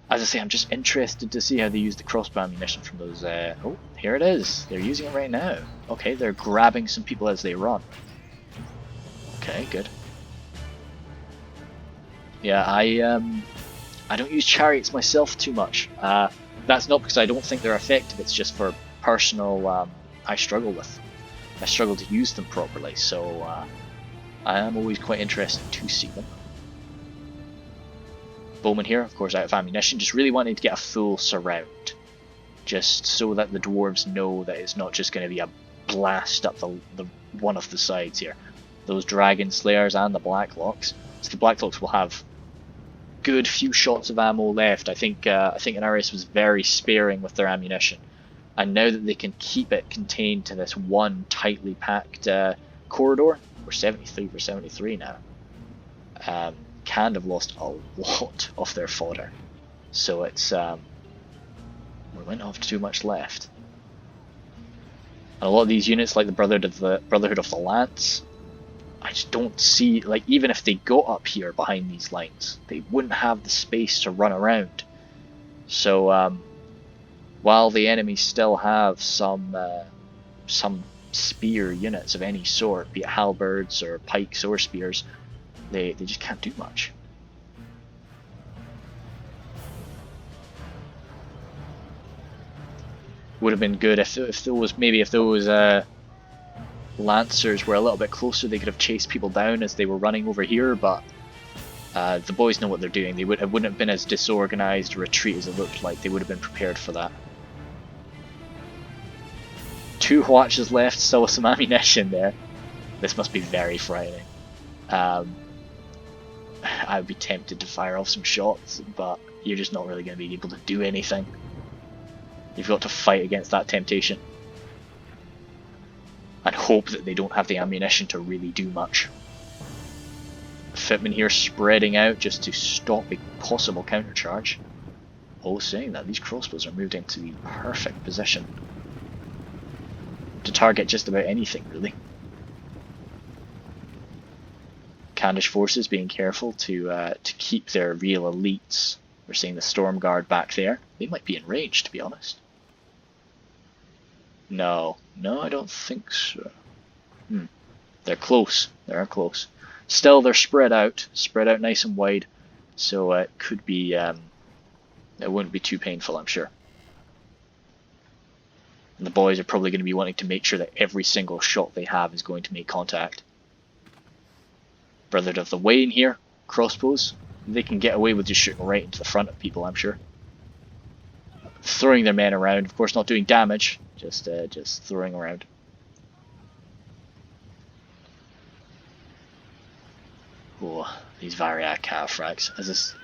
As I say, I'm just interested to see how they use the crossbow ammunition from those... Oh, here it is. They're using it right now. Okay, they're grabbing some people as they run. Okay, good. Yeah, I don't use chariots myself too much. That's not because I don't think they're effective, it's just for personal... I struggle to use them properly, so I am always quite interested to see them. Bowman here, of course, out of ammunition, just really wanting to get a full surround, just so that the Dwarves know that it's not just going to be a blast up the one of the sides here. Those Dragon Slayers and the Blacklocks. So the Blacklocks will have good few shots of ammo left. I think Inarius was very sparing with their ammunition. And now that they can keep it contained to this one tightly packed corridor, we're 73 for 73 now. Khand have lost a lot of their fodder, so it's we won't have too much left. And a lot of these units, like the Brotherhood of the Lance, I just don't see, like, even if they got up here behind these lines, they wouldn't have the space to run around. So while the enemy still have some spear units of any sort, be it halberds or pikes or spears, they just can't do much. Would have been good if those Lancers were a little bit closer, they could have chased people down as they were running over here, but The boys know what they're doing. It wouldn't have been as disorganized a retreat as it looked like. They would have been prepared for that. 2 watches left, still with some ammunition there. This must be very frightening. I would be tempted to fire off some shots, but you're just not really going to be able to do anything. You've got to fight against that temptation. And hope that they don't have the ammunition to really do much. Footmen here spreading out just to stop a possible countercharge. Oh, saying that, these crossbows are moved into the perfect position to target just about anything, really. Khandish forces being careful to keep their real elites. We're seeing the Storm Guard back there. They might be in range, to be honest. No, I don't think so. They're close. They're close. Still, they're spread out nice and wide, so it could be. It wouldn't be too painful, I'm sure. And the boys are probably going to be wanting to make sure that every single shot they have is going to make contact. Brotherhood of the Wain here, crossbows. They can get away with just shooting right into the front of people, I'm sure. Throwing their men around, of course, not doing damage, just throwing around. Oh, these Variac calf frags.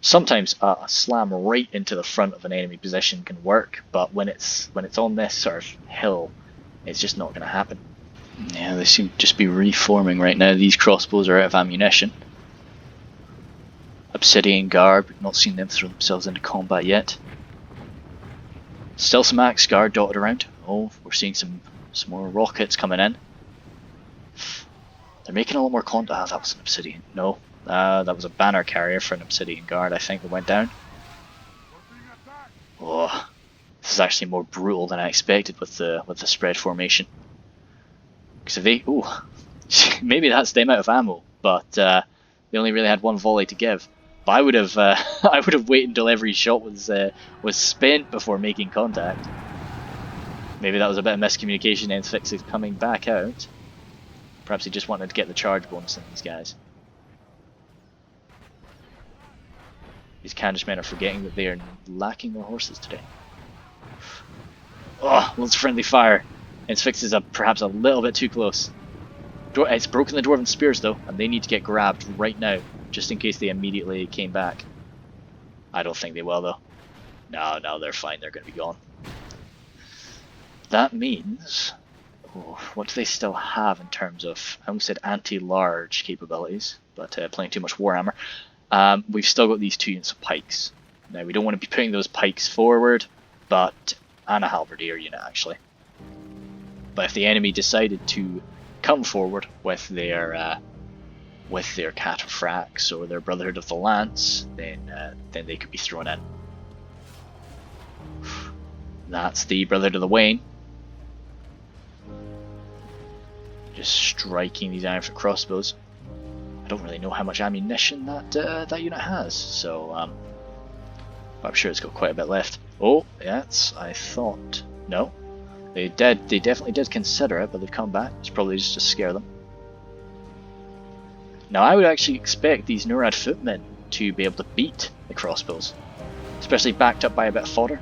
Sometimes a slam right into the front of an enemy position can work, but when it's on this sort of hill, it's just not going to happen. Yeah, they seem to just be reforming right now. These crossbows are out of ammunition. Obsidian Guard, we've not seen them throw themselves into combat yet. Still some Axe Guard dotted around. Oh, we're seeing some more rockets coming in. They're making a lot more contact. Ah, that was an Obsidian. No, that was a banner carrier for an Obsidian Guard, I think, that went down. Oh, this is actually more brutal than I expected with the spread formation. Because if they, maybe that's them out of ammo, but they only really had 1 volley to give. But I would have waited until every shot was spent before making contact. Maybe that was a bit of miscommunication and Fix is coming back out. Perhaps he just wanted to get the charge bonus in these guys. These Khandish men are forgetting that they are lacking their horses today. Oh, lots of friendly fire. And Fix is perhaps a little bit too close. It's broken the Dwarven Spears though, and they need to get grabbed right now, just in case they immediately came back. I don't think they will though. No, they're fine, they're going to be gone. That means... what do they still have in terms of, I almost said anti-large capabilities, but playing too much Warhammer. We've still got these 2 units of pikes. Now we don't want to be putting those pikes forward, but and a halberdier unit actually. But if the enemy decided to come forward with their cataphracts or their Brotherhood of the Lance, then they could be thrown in. That's the Brotherhood of the Wain. Just striking these Ironfoot crossbows. I don't really know how much ammunition that unit has, so I'm sure it's got quite a bit left. Oh, yes, I thought. No, they definitely did consider it, but they've come back. It's probably just to scare them. Now, I would actually expect these Nurad footmen to be able to beat the crossbows, especially backed up by a bit of fodder.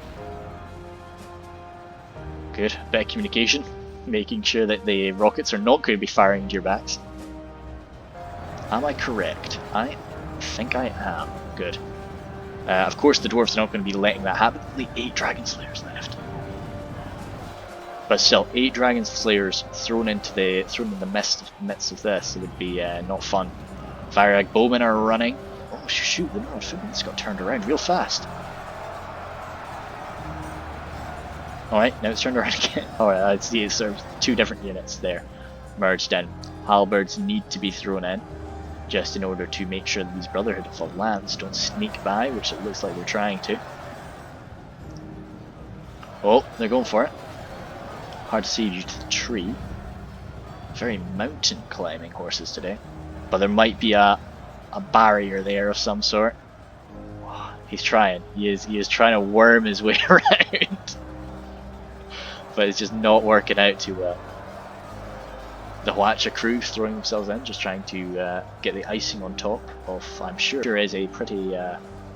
Good, bit of communication. Making sure that the rockets are not going to be firing into your backs. Am I correct? I think I am. Good. Of course the dwarves are not going to be letting that happen. Only 8 Dragon Slayers left. But still, 8 Dragon Slayers thrown in the midst of this, it would be not fun. Variag Bowmen are running. Oh shoot, the North Footman's got turned around real fast. Alright, now it's turned around again. Alright, I see it's sort of 2 different units there merged in. Halberds need to be thrown in, just in order to make sure that these Brotherhood of the Lance don't sneak by, which it looks like they're trying to. Oh, they're going for it. Hard to see due to the tree. Very mountain climbing horses today. But there might be a barrier there of some sort. He's trying. He is trying to worm his way around. But it's just not working out too well. The Hwacha crew throwing themselves in, just trying to get the icing on top of, I'm sure, is a pretty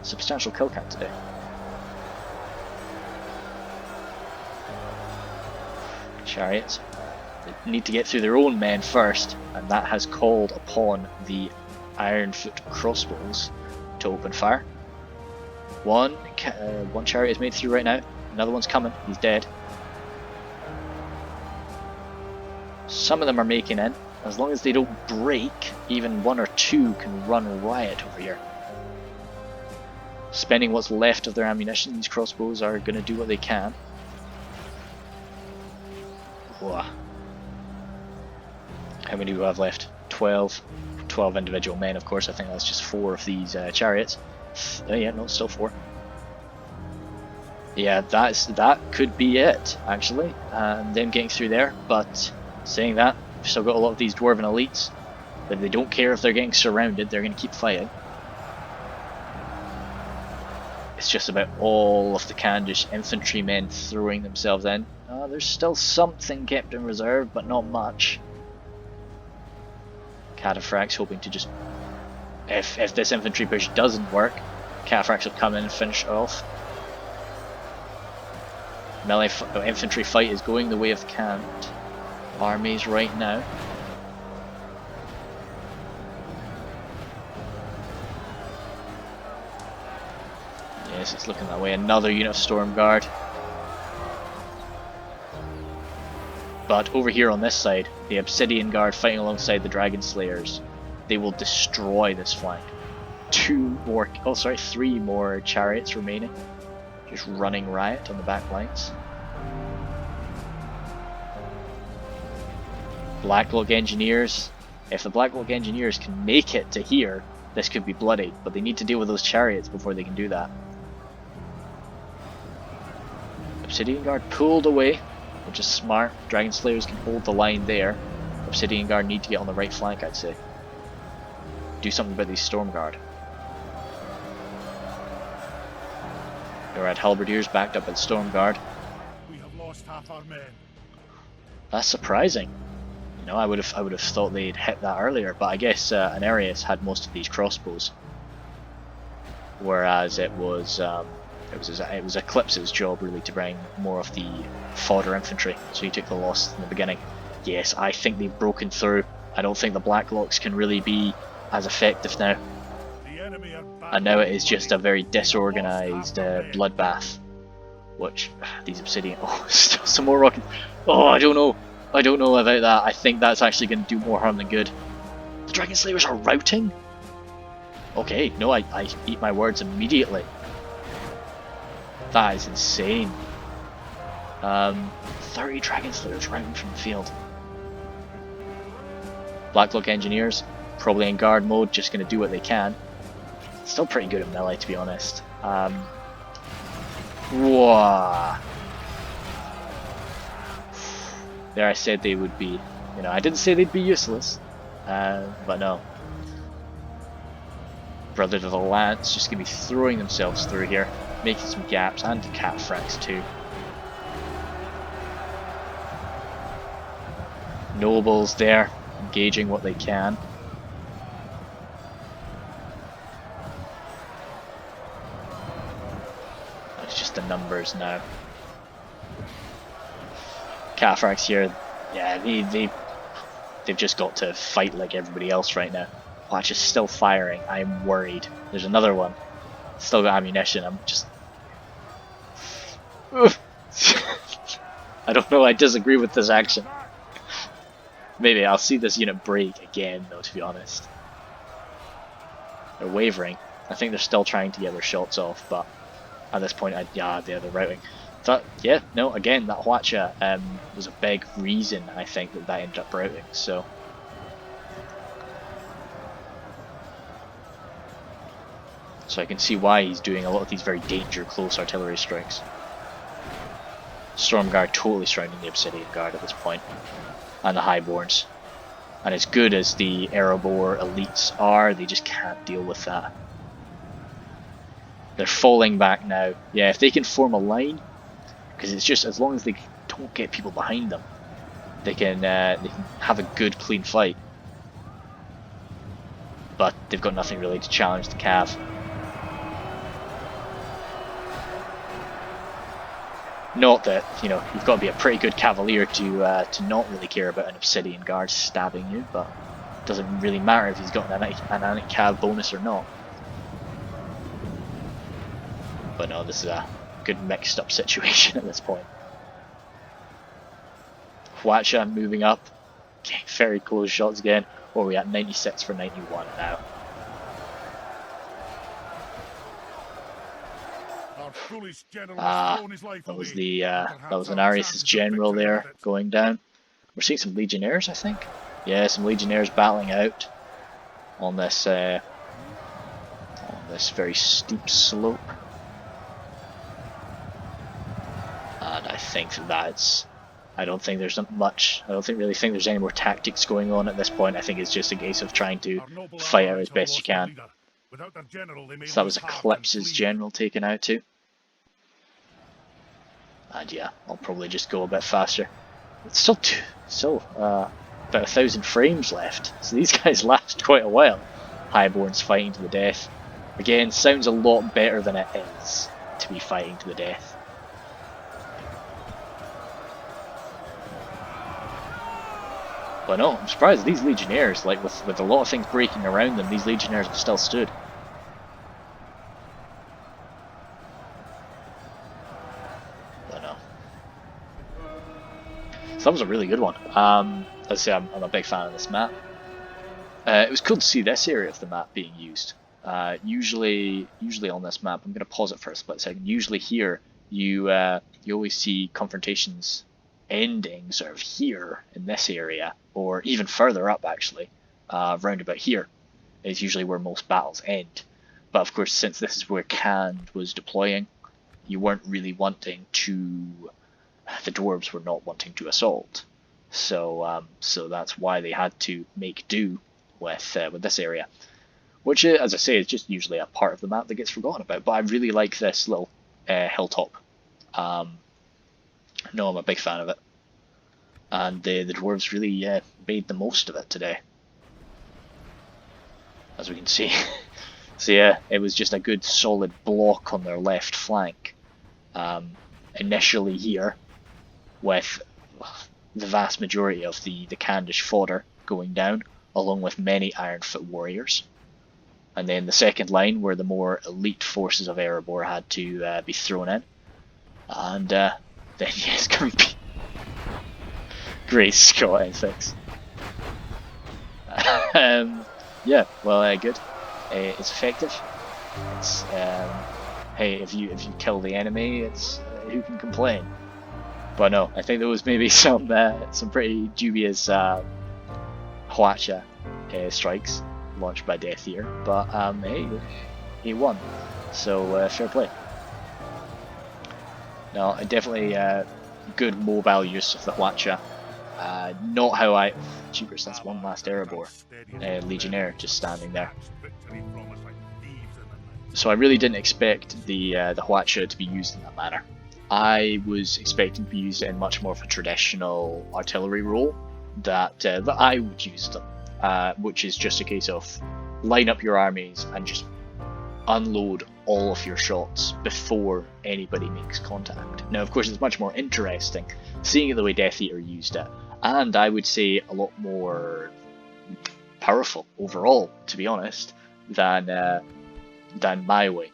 substantial kill count today. Chariots need to get through their own men first, and that has called upon the Ironfoot crossbows to open fire. One chariot is made through right now, another one's coming, he's dead. Some of them are making in. As long as they don't break, even one or two can run riot over here. Spending what's left of their ammunition, these crossbows are going to do what they can. Whoa. How many do we have left? 12 individual men, of course. I think that's just 4 of these chariots. Oh yeah, no, still 4. Yeah, that could be it, actually. Them getting through there, but saying that, we've still got a lot of these dwarven elites, but they don't care if they're getting surrounded, they're going to keep fighting. It's just about all of the Khandish infantrymen throwing themselves in. There's still something kept in reserve, but not much. Cataphracts hoping to just... If this infantry push doesn't work, Cataphracts will come in and finish it off. Melee infantry fight is going the way of the canned armies right now. Yes, it's looking that way. Another unit of Storm Guard. But over here on this side, the Obsidian Guard fighting alongside the Dragon Slayers, they will destroy this flank. 3 more chariots remaining, just running riot on the back lines. Blacklock Engineers, if the Blacklock Engineers can make it to here, this could be bloody, but they need to deal with those chariots before they can do that. Obsidian Guard pulled away, which is smart. Dragon Slayers can hold the line there. Obsidian Guard need to get on the right flank, I'd say. Do something about these Storm Guard. There are Halberdiers backed up by the Storm Guard. We have lost half our men. That's surprising. You know, I would have thought they'd hit that earlier, but I guess Anarius had most of these crossbows, whereas it was Eclipse's job really to bring more of the fodder infantry. So he took the loss in the beginning. Yes, I think they've broken through. I don't think the Blacklocks can really be as effective now. And now it is just a very disorganized bloodbath. Which these Obsidian. Oh, still some more rockets. Oh, I don't know. I don't know about that. I think that's actually going to do more harm than good. The Dragon Slayers are routing? Okay, no, I eat my words immediately. That is insane. 30 Dragon Slayers routing from the field. Blacklock Engineers, probably in guard mode, just going to do what they can. Still pretty good at melee, to be honest. Whoa. There I said they would be, you know, I didn't say they'd be useless, but no. Brother to the Lance just going to be throwing themselves through here, making some gaps, and the Cataphracts too. Nobles there, engaging what they can. It's just the numbers now. Cataphracts here, yeah, they've just got to fight like everybody else right now. Watch is still firing. I'm worried. There's another one. Still got ammunition. I'm just. I don't know. I disagree with this action. Maybe I'll see this unit break again, though. To be honest, they're wavering. I think they're still trying to get their shots off, but at this point, yeah, they're routing. But yeah, no, again, that Hwacha was a big reason, I think, that ended up routing, so. So I can see why he's doing a lot of these very danger close artillery strikes. Storm Guard totally surrounding the Obsidian Guard at this point, and the Highborns. And as good as the Erebor elites are, they just can't deal with that. They're falling back now. Yeah, if they can form a line, because it's just as long as they don't get people behind them, they can have a good clean fight. But they've got nothing really to challenge the Cav. Not that, you know, you've got to be a pretty good cavalier to not really care about an obsidian guard stabbing you, but it doesn't really matter if he's got an anti-cav bonus or not. But no, this is a good mixed up situation at this point. Hwacha moving up, getting very close shots again. What are we at? 96 for 91 now. That was the that was Anarius' general there going down. We're seeing some legionnaires, I think. Yeah, some legionnaires battling out on this very steep slope. And I think that's. I don't think there's not much. I don't really think there's any more tactics going on at this point. I think it's just a case of trying to fight out as best you can. So that was Eclipse's general taken out too. And yeah, I'll probably just go a bit faster. It's still about 1,000 frames left, so these guys last quite a while. Highborns fighting to the death. Again, sounds a lot better than it is to be fighting to the death. But no, I'm surprised these legionnaires, like with a lot of things breaking around them, these legionnaires have still stood. But no. So that was a really good one. As I say, I'm a big fan of this map. It was cool to see this area of the map being used. Usually on this map, I'm going to pause it for a split second. Usually here, you always see confrontations ending sort of here in this area, or even further up actually, round about here is usually where most battles end. But of course, since this is where Khand was deploying, you weren't really wanting to. The dwarves were not wanting to assault, so that's why they had to make do with this area, which, as I say, is just usually a part of the map that gets forgotten about. But I really like this little hilltop. No, I'm a big fan of it, and the dwarves really made the most of it today, as we can see. So yeah, it was just a good solid block on their left flank, initially here, with the vast majority of the Khandish fodder going down, along with many Ironfoot warriors, and then the second line where the more elite forces of Erebor had to be thrown in, and then yes, coming great Scott ethics. Yeah, well, good. It's effective. It's hey, if you kill the enemy, it's who can complain? But no, I think there was maybe some pretty dubious Hwacha strikes launched by Death Eater, but hey, he won, so fair play. No, definitely good mobile use of the Hwacha. Not how I. Jeepers, that's one last Erebor Legionnaire just standing there. So I really didn't expect the Hwacha to be used in that manner. I was expecting to be used in much more of a traditional artillery role that I would use them, which is just a case of line up your armies and just unload all of your shots before anybody makes contact. Now, of course, it's much more interesting seeing the way Death Eater used it, and I would say a lot more powerful overall, to be honest, than my way.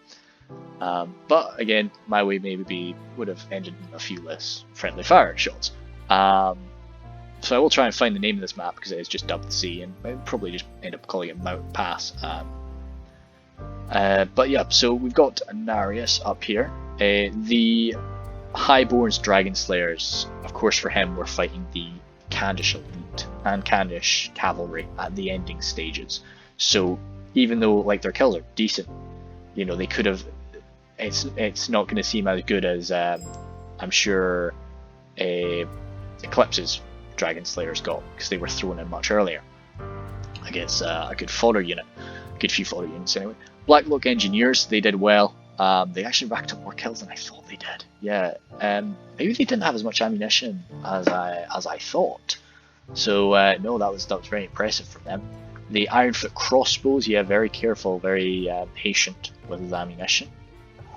But again, my way maybe would have ended in a few less friendly fire shots. So I will try and find the name of this map because it is just dubbed the sea, and I'll probably just end up calling it Mountain Pass. But yeah, so we've got Anarius up here. The Highborn's Dragon Slayers, of course, for him, were fighting the Khandish elite and Khandish cavalry at the ending stages. So even though like their kills are decent, you know, they could have. It's not going to seem as good as I'm sure Eclipse's Dragon Slayers got, because they were thrown in much earlier against a good fodder unit, a good few fodder units anyway. Blacklock Engineers, they did well. They actually racked up more kills than I thought they did. Yeah, maybe they didn't have as much ammunition as I thought. So no, that was very impressive from them. The Ironfoot crossbows, yeah, very careful, very patient with his ammunition.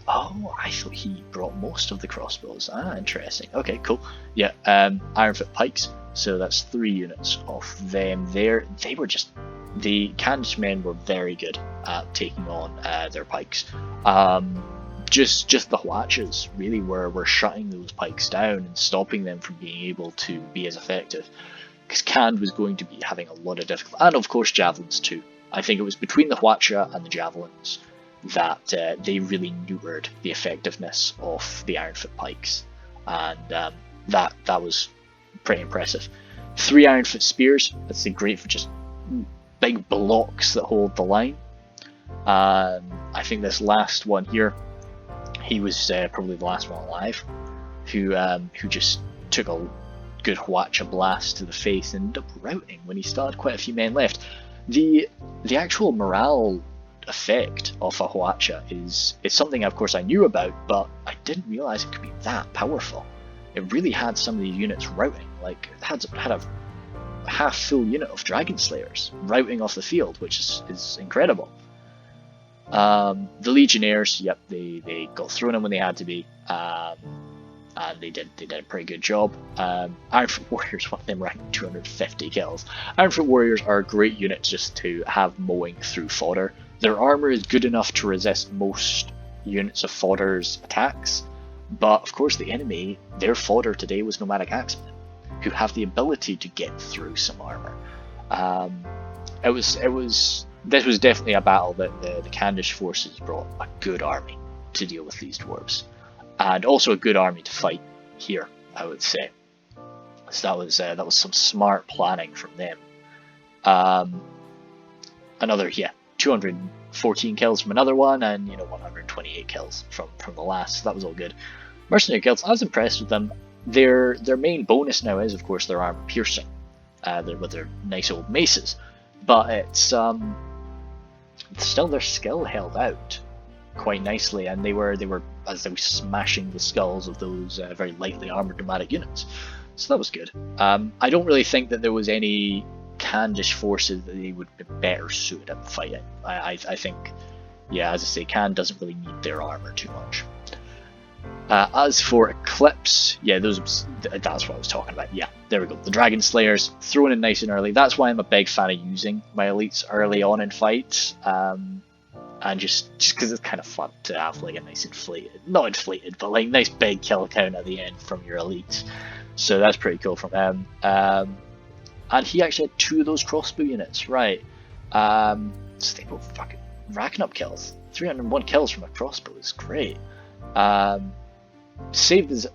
Oh, I thought he brought most of the crossbows. Ah, interesting. Okay, cool. Yeah, Ironfoot pikes. So that's 3 units of them there. They were just... The Khandish men were very good at taking on their pikes. Just the Hwachas really were shutting those pikes down and stopping them from being able to be as effective. Because Khand was going to be having a lot of difficulty. And of course javelins too. I think it was between the Hwacha and the javelins that they really neutered the effectiveness of the Ironfoot pikes. And that was pretty impressive. 3 Ironfoot spears, that's great for just big blocks that hold the line. I think this last one here, he was probably the last one alive, who just took a good Hwacha blast to the face and ended up routing when he still had quite a few men left. The actual morale effect of a Hwacha is something, of course, I knew about, but I didn't realize it could be that powerful. It really had some of these units routing. Like, it had a half full unit of Dragon Slayers routing off the field, which is incredible. The Legionnaires, yep, they got thrown in when they had to be, and they did a pretty good job. Ironfoot Warriors, one of them ranked 250 kills. Ironfoot Warriors are a great unit just to have mowing through fodder. Their armor is good enough to resist most units of fodder's attacks, but of course the enemy, their fodder today was nomadic axemen, who have the ability to get through some armor. This was definitely a battle that the Khandish forces brought a good army to deal with these dwarves, and also a good army to fight here, I would say. So that was some smart planning from them. Another 214 kills from another one, and 128 kills from the last. So that was all good. Mercenary guilds, I was impressed with them. Their main bonus now is, of course, their armor piercing, with their nice old maces, but it's still their skill held out quite nicely, and they were smashing the skulls of those very lightly armored nomadic units. So that was good. I don't really think that there was any Khandish forces that they would be better suited at fighting. I think, yeah, as I say, Khand doesn't really need their armor too much. As for Eclipse, yeah, that's what I was talking about. Yeah, there we go. The Dragon Slayers, thrown in nice and early. That's why I'm a big fan of using my elites early on in fights. And just because it's kind of fun to have like a nice not inflated, but like nice big kill count at the end from your elites. So that's pretty cool from him. And he actually had 2 of those crossbow units, right? So they were fucking racking up kills. 301 kills from a crossbow is great. Saved as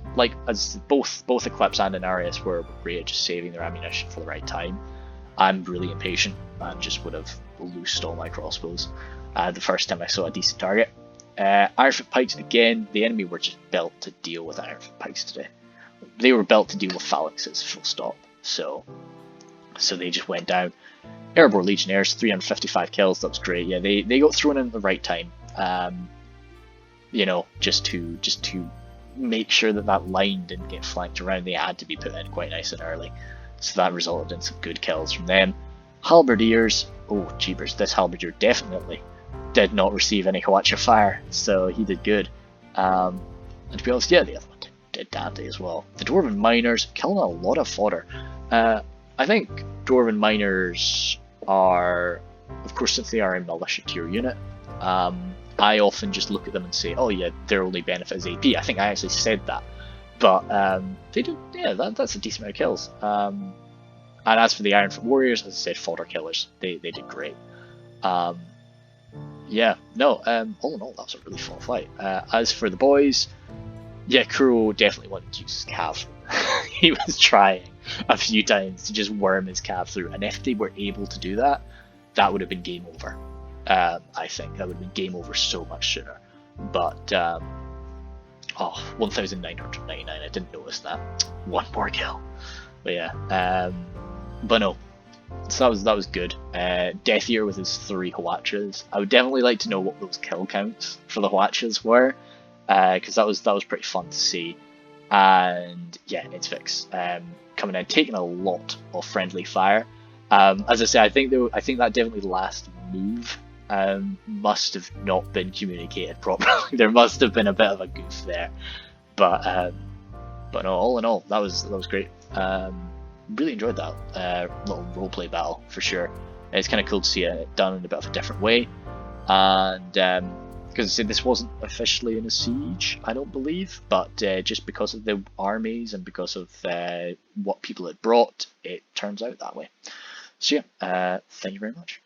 both Eclipse and Inarius were great at just saving their ammunition for the right time. I'm really impatient and just would have loosed all my crossbows the first time I saw a decent target. Ironfoot pikes, again, the enemy were just built to deal with Ironfoot pikes today. They were built to deal with phalanxes, full stop. So they just went down. Erebor Legionnaires, 355 kills, that was great. Yeah, they got thrown in at the right time. Just to make sure that line didn't get flanked around, they had to be put in quite nice and early. So that resulted in some good kills from them. Halberdiers, oh jeepers, this Halberdier definitely did not receive any Hwacha fire, so he did good. And to be honest, yeah, the other one did dandy as well. The Dwarven Miners, killing a lot of fodder. I think Dwarven Miners are, of course, since they are a militia tier unit, I often just look at them and say, oh yeah, their only benefit is AP. I think I actually said that. But they did, yeah, that's a decent amount of kills. And as for the Ironfoot Warriors, as I said, fodder killers. They did great. Yeah, no, all in all, that was a really fun fight. As for the boys, yeah, Kuro definitely wanted to use his cav. He was trying a few times to just worm his cav through, and if they were able to do that, that would have been game over. I think that would have been game over so much sooner. But 1,999, I didn't notice that. One more kill. But yeah, but no. So that was good. Death Ear with his 3 Hwachas. I would definitely like to know what those kill counts for the Hwachas were, because that was pretty fun to see. And yeah, it's Vix coming in, taking a lot of friendly fire. As I say, I think that definitely the last move must have not been communicated properly. There must have been a bit of a goof there, but no, all in all, that was great. Really enjoyed that little roleplay battle for sure. It's kind of cool to see it done in a bit of a different way, and because I said this wasn't officially in a siege, I don't believe, but just because of the armies and because of what people had brought, it turns out that way. So yeah, thank you very much.